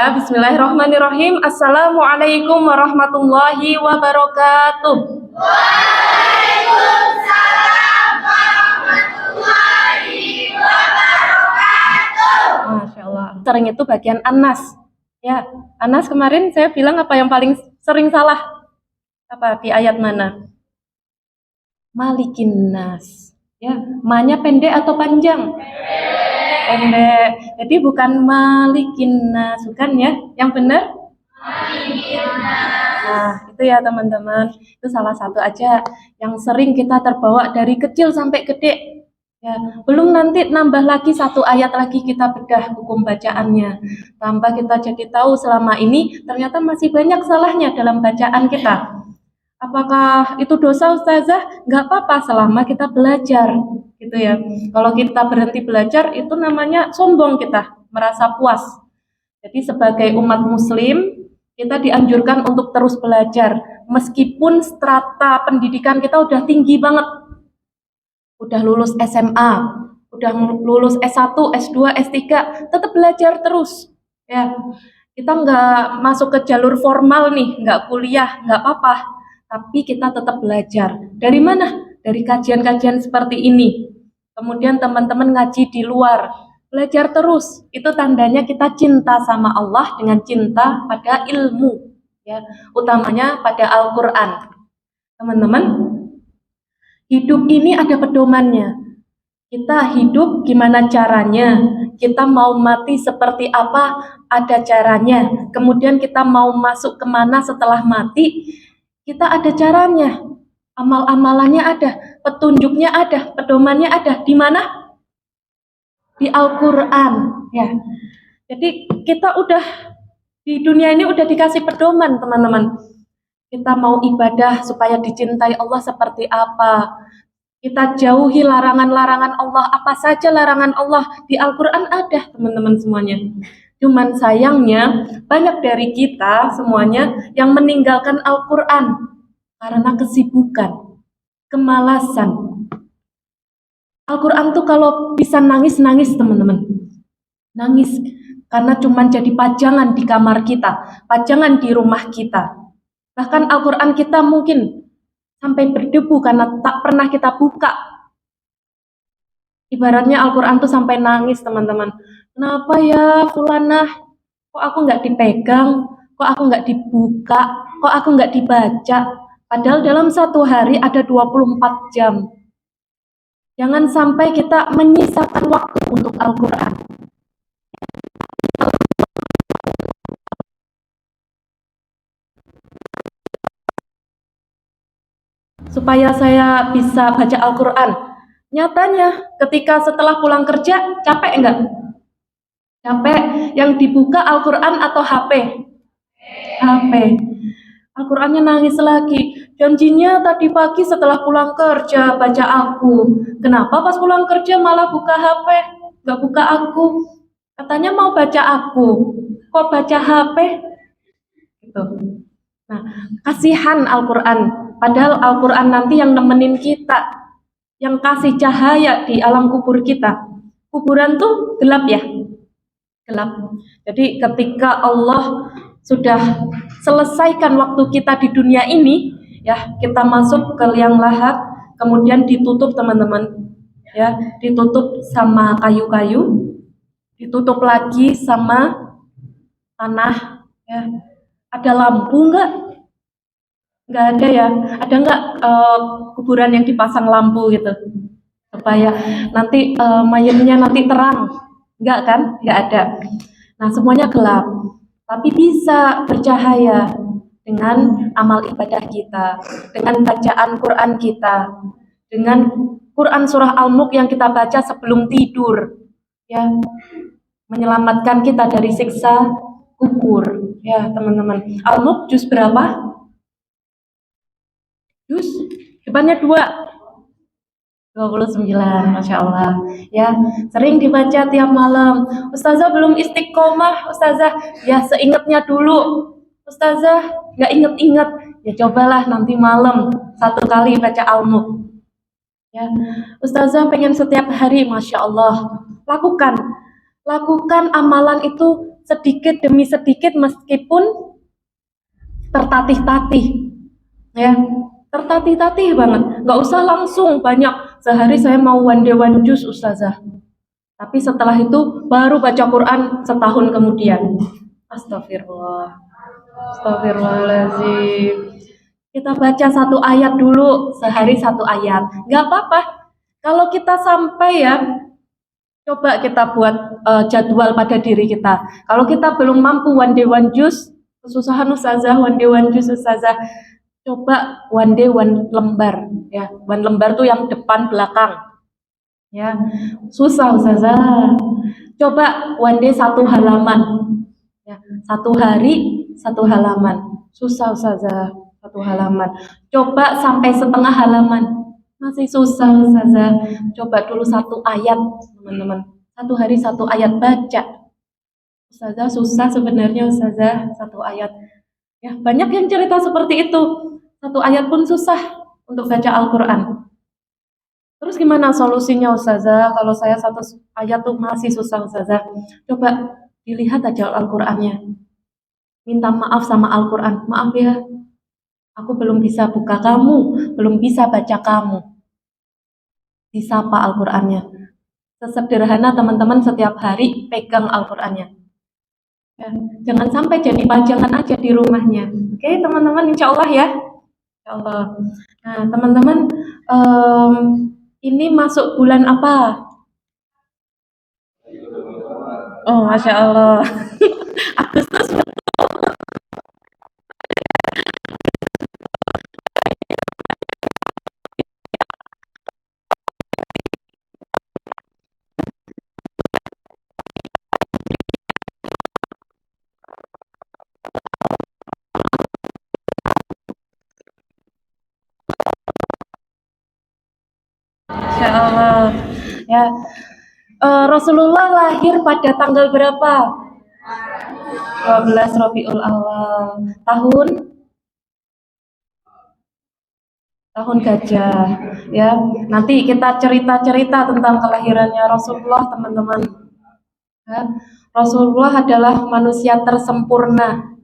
Bismillahirrahmanirrahim. Assalamualaikum warahmatullahi wabarakatuh. Waalaikumsalam warahmatullahi wabarakatuh. Masya Allah. Sering itu bagian Anas. Ya, Anas kemarin saya bilang apa yang paling sering salah? Apa di ayat mana? Malikin nas. Ya, ma-nya pendek atau panjang? Pendek. Jadi bukan malikin nas, bukan ya? Yang benar? Nah, itu ya teman-teman. Itu salah satu aja yang sering kita terbawa dari kecil sampai gede. Ya, belum nanti nambah lagi satu ayat lagi kita bedah hukum bacaannya. Tambah kita jadi tahu selama ini ternyata masih banyak salahnya dalam bacaan kita. Apakah itu dosa Ustazah? Nggak apa-apa selama kita belajar, gitu ya. Kalau kita berhenti belajar itu namanya sombong kita, merasa puas. Jadi sebagai umat muslim, kita dianjurkan untuk terus belajar. Meskipun strata pendidikan kita udah tinggi banget. Udah lulus SMA, udah lulus S1, S2, S3, tetap belajar terus. Ya, kita nggak masuk ke jalur formal nih, nggak kuliah, nggak apa-apa. Tapi kita tetap belajar. Dari mana? Dari kajian-kajian seperti ini. Kemudian teman-teman ngaji di luar. Belajar terus. Itu tandanya kita cinta sama Allah dengan cinta pada ilmu. Ya, utamanya pada Al-Quran. Teman-teman, hidup ini ada pedomannya. Kita hidup gimana caranya? Kita mau mati seperti apa? Ada caranya. Kemudian kita mau masuk kemana setelah mati? Kita ada caranya, amal-amalannya ada, petunjuknya ada, pedomannya ada. Di mana? Di Al-Quran. Ya. Jadi kita udah di dunia ini udah dikasih pedoman, teman-teman. Kita mau ibadah supaya dicintai Allah seperti apa? Kita jauhi larangan-larangan Allah. Apa saja larangan Allah di Al-Quran ada, teman-teman semuanya. Cuman sayangnya banyak dari kita semuanya yang meninggalkan Al-Quran karena kesibukan, kemalasan. Al-Quran tuh kalau bisa nangis-nangis teman-teman. Nangis karena cuman jadi pajangan di kamar kita, pajangan di rumah kita. Bahkan Al-Quran kita mungkin sampai berdebu karena tak pernah kita buka. Ibaratnya Al-Quran tuh sampai nangis teman-teman. Kenapa ya fulanah, kok aku nggak dipegang, kok aku nggak dibuka, kok aku nggak dibaca. Padahal dalam satu hari ada 24 jam. Jangan sampai kita menyisakan waktu untuk Al-Quran. Supaya saya bisa baca Al-Quran. Nyatanya ketika setelah pulang kerja, capek enggak? Capek. Yang dibuka Al-Quran atau HP? HP. Al-Qurannya nangis lagi. Janjinya tadi pagi setelah pulang kerja baca aku. Kenapa pas pulang kerja malah buka HP? Enggak buka aku. Katanya mau baca aku. Kok baca HP? Gitu. Nah, kasihan Al-Quran. Padahal Al-Quran nanti yang nemenin kita, yang kasih cahaya di alam kubur kita. Kuburan tuh gelap ya, gelap. Jadi ketika Allah sudah selesaikan waktu kita di dunia ini, ya kita masuk ke liang lahat, kemudian ditutup teman-teman, ya ditutup sama kayu-kayu, ditutup lagi sama tanah. Ya. Ada lampu nggak? Nggak ada ya. Ada nggak kuburan yang dipasang lampu gitu supaya nanti mayatnya nanti terang? Nggak kan? Nggak ada. Nah semuanya gelap. Tapi bisa bercahaya dengan amal ibadah kita, dengan bacaan Quran kita, dengan Quran surah Al-Mulk yang kita baca sebelum tidur, ya menyelamatkan kita dari siksa kubur. Ya teman-teman. Al-Mulk juz berapa? Juz depannya 29, Masya Allah. Ya, sering dibaca tiap malam. Ustazah belum istiqomah, Ustazah. Ya, seingatnya dulu. Ustazah, nggak inget-inget. Ya, cobalah nanti malam satu kali baca Al-Mulk. Ya, Ustazah pengen setiap hari, Masya Allah. Lakukan. lakukan amalan itu sedikit demi sedikit meskipun tertatih-tatih, ya, tertatih-tatih banget. Nggak usah langsung banyak. Sehari saya mau one day one juz, Ustazah. Tapi setelah itu baru baca Quran setahun kemudian. Astagfirullah. Astagfirullahaladzim. Kita baca satu ayat dulu, sehari satu ayat. Nggak apa-apa. Kalau kita sampai ya, coba kita buat jadwal pada diri kita. Kalau kita belum mampu one day one juz, kesusahan Ustazah, one day one juz Ustazah, coba one day one lembar. Ya, one lembar tuh yang depan belakang. Ya, susah Ustazah. Coba one day satu halaman. Ya, satu hari satu halaman. Susah Ustazah, satu halaman. Coba sampai setengah halaman. Masih susah Ustazah. Coba dulu satu ayat, teman-teman. Satu hari satu ayat baca. Ustazah susah sebenarnya Ustazah, satu ayat. Ya, banyak yang cerita seperti itu. Satu ayat pun susah untuk baca Al-Quran. Terus gimana solusinya Ustazah? Kalau saya satu ayat tuh masih susah Ustazah. Coba dilihat aja Al-Qur'annya. Minta maaf sama Al-Qur'an. Maaf ya, aku belum bisa buka kamu, belum bisa baca kamu. Disapa Al-Qur'annya. Sesederhana teman-teman setiap hari pegang Al-Qur'annya. Ya, jangan sampai jadi pajangan aja di rumahnya. Oke, teman-teman, insya Allah ya. Insya Allah. Nah, teman-teman, ini masuk bulan apa? Oh, Masya Allah. Agustus. Masya Allah. Ya, Rasulullah lahir pada tanggal berapa? 12 Rabiul Awal. Tahun gajah. Ya, nanti kita cerita-cerita tentang kelahirannya Rasulullah, teman-teman. Ya, Rasulullah adalah manusia tersempurna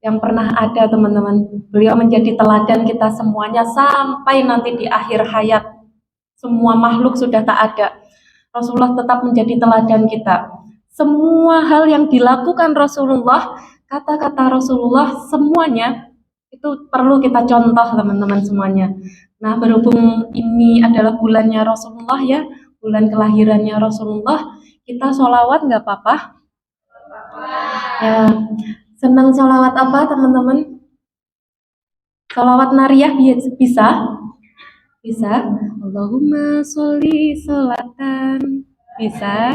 yang pernah ada, teman-teman. Beliau menjadi teladan kita semuanya sampai nanti di akhir hayat. Semua makhluk sudah tak ada. Rasulullah tetap menjadi teladan kita. Semua hal yang dilakukan Rasulullah, kata-kata Rasulullah, semuanya itu perlu kita contoh, teman-teman semuanya. Nah, berhubung ini adalah bulannya Rasulullah ya, bulan kelahirannya Rasulullah, kita sholawat nggak apa-apa? Ya, senang sholawat apa, teman-teman? Sholawat nariyah bisa? Bisa? Allahumma sholli sholatan. Bisa?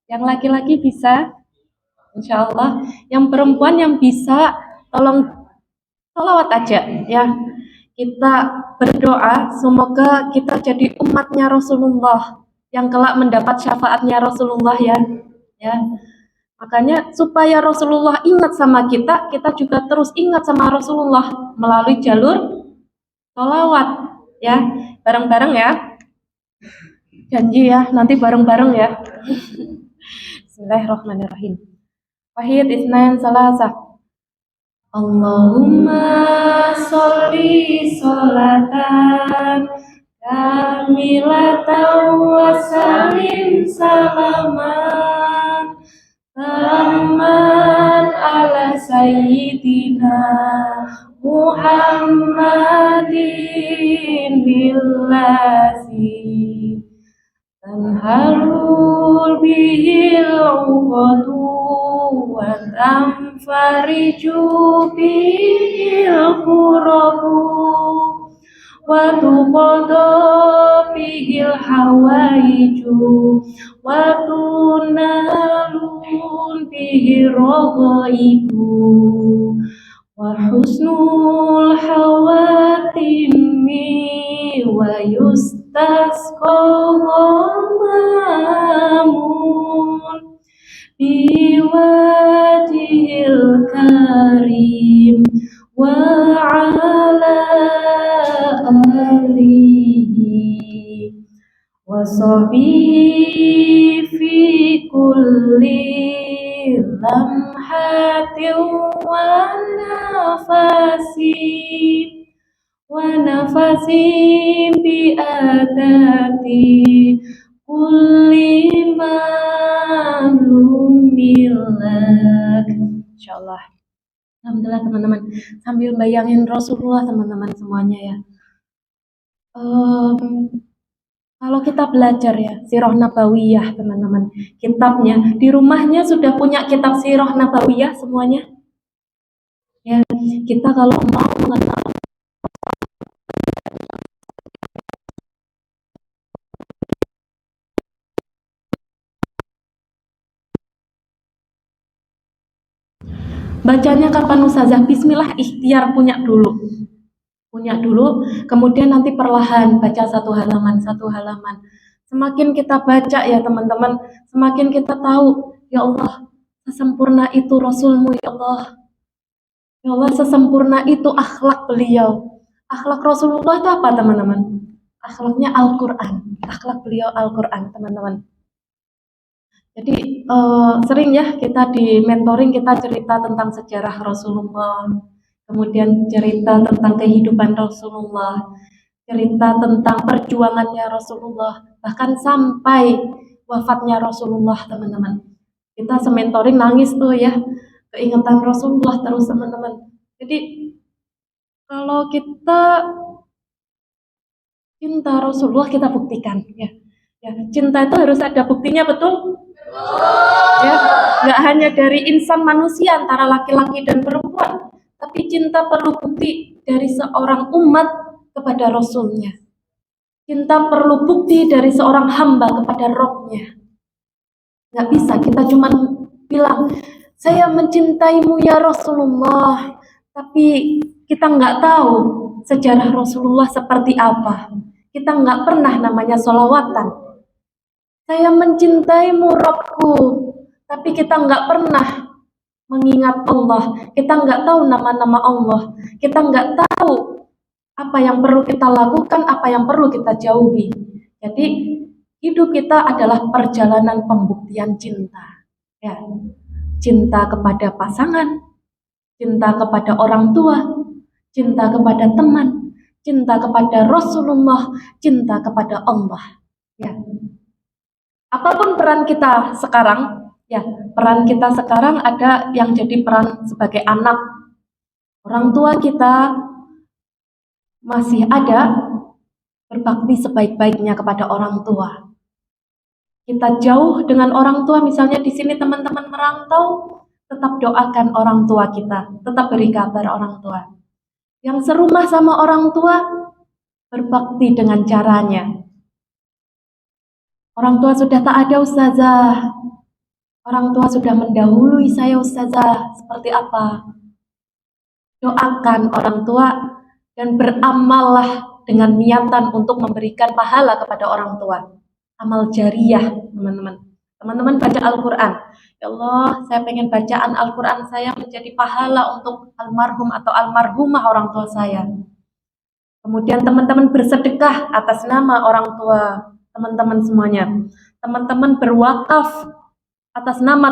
Yang laki-laki bisa? Insya Allah. Yang perempuan yang bisa, tolong sholawat aja ya. Kita berdoa semoga kita jadi umatnya Rasulullah yang kelak mendapat syafaatnya Rasulullah ya. Ya. Makanya supaya Rasulullah ingat sama kita, kita juga terus ingat sama Rasulullah melalui jalur sholawat. Ya, bareng-bareng ya. Janji ya, nanti bareng-bareng ya. Bismillahirrahmanirrahim. Wahid isnain salasa. Allahumma sholli sholatan kamilatan wa salim salaman taman ala sayyidina Muhammadin billazi tanharul bihil uqadu wa tanfariju bihil kurabu wa tuqadu bihil hawaiju wa tunalun bihil roghaibu wa husnul hawatimi wa yustasqa ghamamun biwajhil karim wa ala alihi wa sahbihi fi kulli lamhatin wa nafasin bi'adati kulli malumilak. Insyaallah. Alhamdulillah teman-teman, sambil bayangin Rasulullah teman-teman semuanya ya. Kalau kita belajar ya Sirah Nabawiyah teman-teman, kitabnya di rumahnya sudah punya kitab Sirah Nabawiyah semuanya. Ya, kita kalau mau mengenal bacanya kapan Ustazah? Bismillah, ikhtiar punya dulu, kemudian nanti perlahan baca satu halaman. Semakin kita baca ya teman-teman, semakin kita tahu, ya Allah, sesempurna itu Rasulmu ya Allah. Ya Allah, sesempurna itu akhlak beliau. Akhlak Rasulullah itu apa teman-teman? Akhlaknya Al-Quran. Akhlak beliau Al-Quran teman-teman. Jadi sering ya kita di mentoring, kita cerita tentang sejarah Rasulullah, kemudian cerita tentang kehidupan Rasulullah, cerita tentang perjuangannya Rasulullah, bahkan sampai wafatnya Rasulullah teman-teman. Kita sementoring nangis tuh ya, keingetan Rasulullah terus teman-teman. Jadi kalau kita cinta Rasulullah, kita buktikan ya. Cinta itu harus ada buktinya, betul? Ya, nggak hanya dari insan manusia antara laki-laki dan perempuan, tapi cinta perlu bukti dari seorang umat kepada Rasulnya. Cinta perlu bukti dari seorang hamba kepada Robnya. Nggak bisa kita cuma bilang, saya mencintaimu ya Rasulullah, tapi kita nggak tahu sejarah Rasulullah seperti apa. Kita nggak pernah namanya sholawatan. Saya mencintaimu Robku, tapi kita nggak pernah mengingat Allah. Kita nggak tahu nama-nama Allah. Kita nggak tahu apa yang perlu kita lakukan, apa yang perlu kita jauhi. Jadi hidup kita adalah perjalanan pembuktian cinta. Ya, cinta kepada pasangan, cinta kepada orang tua, cinta kepada teman, cinta kepada Rasulullah, cinta kepada Allah. Ya. Apapun peran kita sekarang, ya, peran kita sekarang ada yang jadi peran sebagai anak. Orang tua kita masih ada, berbakti sebaik-baiknya kepada orang tua. Kita jauh dengan orang tua, misalnya di sini teman-teman merantau, tetap doakan orang tua kita, tetap beri kabar orang tua. Yang serumah sama orang tua, berbakti dengan caranya. Orang tua sudah tak ada Ustazah, orang tua sudah mendahului saya Ustazah, seperti apa? Doakan orang tua dan beramallah dengan niatan untuk memberikan pahala kepada orang tua. Amal jariyah teman-teman. Teman-teman baca Al-Quran, ya Allah, saya pengen bacaan Al-Quran saya menjadi pahala untuk almarhum atau almarhumah orang tua saya. Kemudian teman-teman bersedekah atas nama orang tua teman-teman semuanya. Teman-teman berwakaf atas nama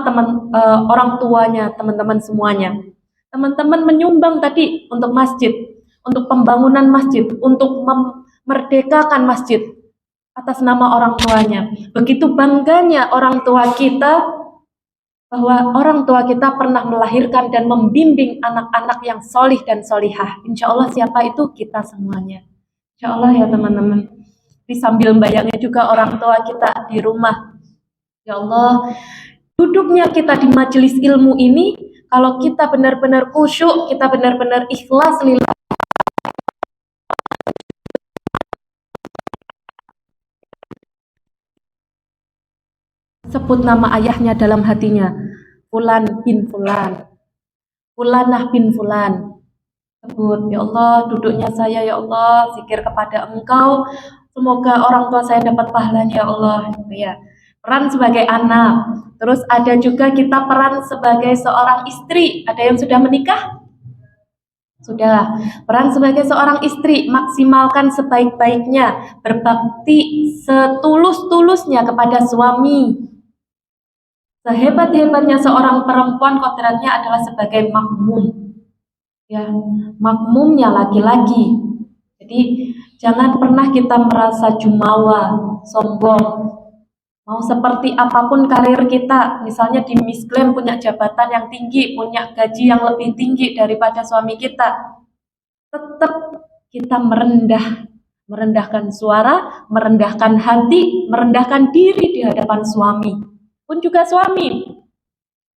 orang tuanya teman-teman semuanya. Teman-teman menyumbang tadi untuk masjid, untuk pembangunan masjid, untuk memerdekakan masjid atas nama orang tuanya. Begitu bangganya orang tua kita bahwa orang tua kita pernah melahirkan dan membimbing anak-anak yang solih dan solihah. Insya Allah siapa itu? Kita semuanya. Insya Allah ya teman-teman. Sambil bayangin juga orang tua kita di rumah. Ya Allah, duduknya kita di majelis ilmu ini, kalau kita benar-benar khusyuk, kita benar-benar ikhlas lillah, sebut nama ayahnya dalam hatinya, Fulan bin Fulan, Fulanah bin Fulan. Sebut, ya Allah, duduknya saya ya Allah, zikir kepada Engkau, semoga orang tua saya dapat pahalanya ya Allah. Ya, peran sebagai anak. Terus ada juga kita peran sebagai seorang istri. Ada yang sudah menikah? Sudah. Peran sebagai seorang istri, maksimalkan sebaik-baiknya, berbakti setulus-tulusnya kepada suami. Sehebat-hebatnya seorang perempuan kodratnya adalah sebagai makmum. Ya, makmumnya laki-laki. Jadi jangan pernah kita merasa jumawa, sombong. Mau seperti apapun karir kita, misalnya di Miss Glam punya jabatan yang tinggi, punya gaji yang lebih tinggi daripada suami kita, tetap kita merendahkan suara, merendahkan hati, merendahkan diri di hadapan suami. Pun juga suami,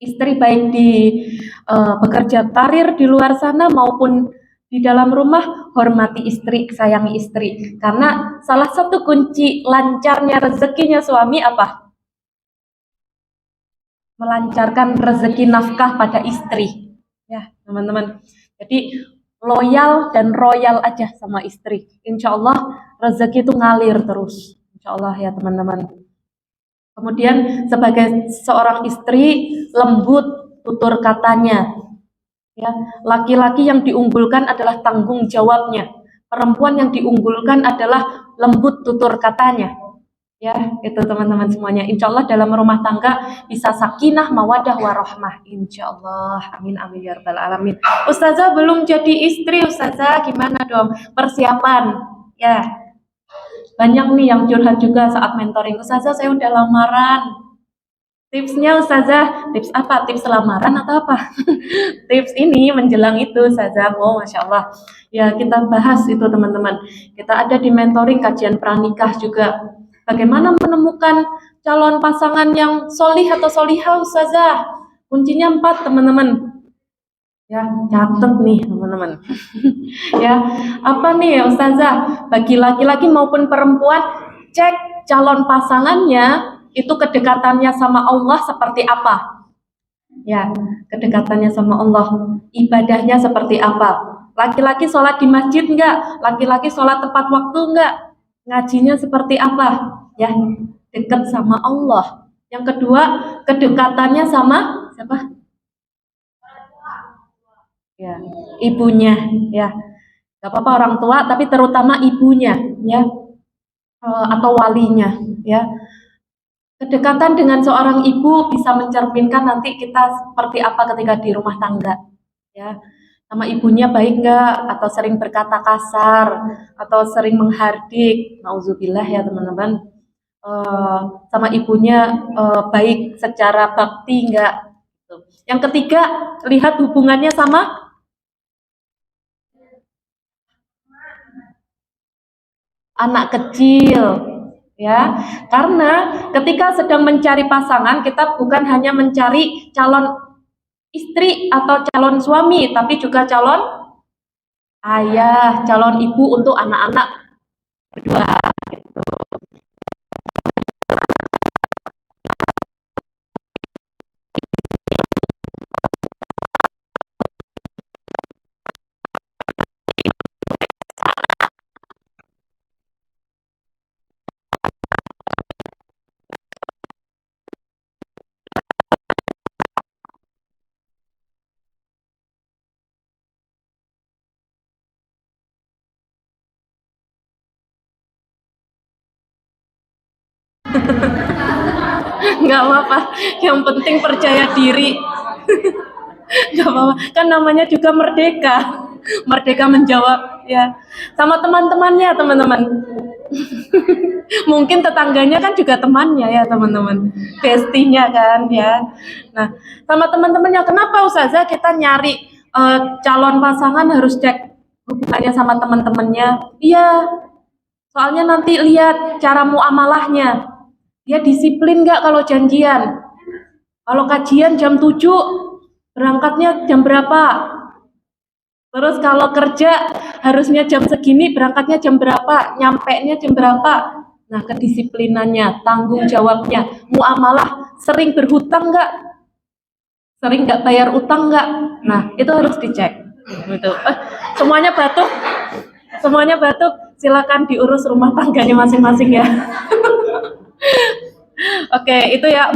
istri baik di bekerja karir di luar sana maupun di dalam rumah, hormati istri, sayangi istri. Karena salah satu kunci lancarnya rezekinya suami apa? Melancarkan rezeki nafkah pada istri. Ya, teman-teman. Jadi loyal dan royal aja sama istri. Insya Allah rezeki itu ngalir terus. Insya Allah ya teman-teman. Kemudian sebagai seorang istri lembut tutur katanya. Ya, laki-laki yang diunggulkan adalah tanggung jawabnya. Perempuan yang diunggulkan adalah lembut tutur katanya. Ya, itu teman-teman semuanya. Insya Allah dalam rumah tangga bisa sakinah, mawadah, warahmah. Insya Allah. Amin, amin, ya rabbal alamin. Ustazah belum jadi istri, Ustazah gimana dong? Persiapan. Ya, banyak nih yang curhat juga saat mentoring. Ustazah saya udah lamaran. Tipsnya Ustazah, tips apa? Tips lamaran atau apa? Tips ini menjelang itu Ustazah. Oh, Masya Allah. Ya, kita bahas itu teman-teman. Kita ada di mentoring kajian pranikah juga. Bagaimana menemukan calon pasangan yang solih atau solihah Ustazah? Kuncinya 4 teman-teman. Ya, catat nih teman-teman. Ya, apa nih Ustazah? Bagi laki-laki maupun perempuan, cek calon pasangannya itu kedekatannya sama Allah seperti apa? Ya, kedekatannya sama Allah, ibadahnya seperti apa? Laki-laki sholat di masjid enggak? Laki-laki sholat tepat waktu enggak? Ngajinya seperti apa? Ya, dekat sama Allah. Yang kedua, kedekatannya sama siapa? Ya, ibunya. Ya, gak apa-apa orang tua, tapi terutama ibunya, ya, atau walinya, ya. Kedekatan dengan seorang ibu bisa mencerminkan nanti kita seperti apa ketika di rumah tangga, ya. Sama ibunya baik nggak, atau sering berkata kasar, atau sering menghardik, nauzubillah ya teman-teman. Sama ibunya baik secara bakti nggak. Gitu. Yang ketiga, lihat hubungannya sama anak kecil. Ya, karena ketika sedang mencari pasangan, kita bukan hanya mencari calon istri atau calon suami, tapi juga calon ayah, calon ibu untuk anak-anak berdua. Nggak apa-apa, yang penting percaya diri. Nggak apa-apa, kan namanya juga merdeka. Merdeka menjawab, ya. Sama teman-temannya, teman-teman. Mungkin tetangganya kan juga temannya ya teman-teman, bestinya kan ya. Nah, sama teman-temannya, kenapa Ustazah kita nyari calon pasangan harus cek hubungannya sama teman-temannya? Iya, soalnya nanti lihat cara muamalahnya. Dia disiplin nggak kalau janjian? Kalau kajian jam 7, berangkatnya jam berapa? Terus kalau kerja harusnya jam segini, berangkatnya jam berapa? Nyampenya jam berapa? Nah, kedisiplinannya, tanggung jawabnya, muamalah, sering berhutang nggak? Sering nggak bayar utang nggak? Nah, itu harus dicek. Gitu. Semuanya batuk, semuanya batuk. Silakan diurus rumah tangganya masing-masing ya. Oke, itu ya.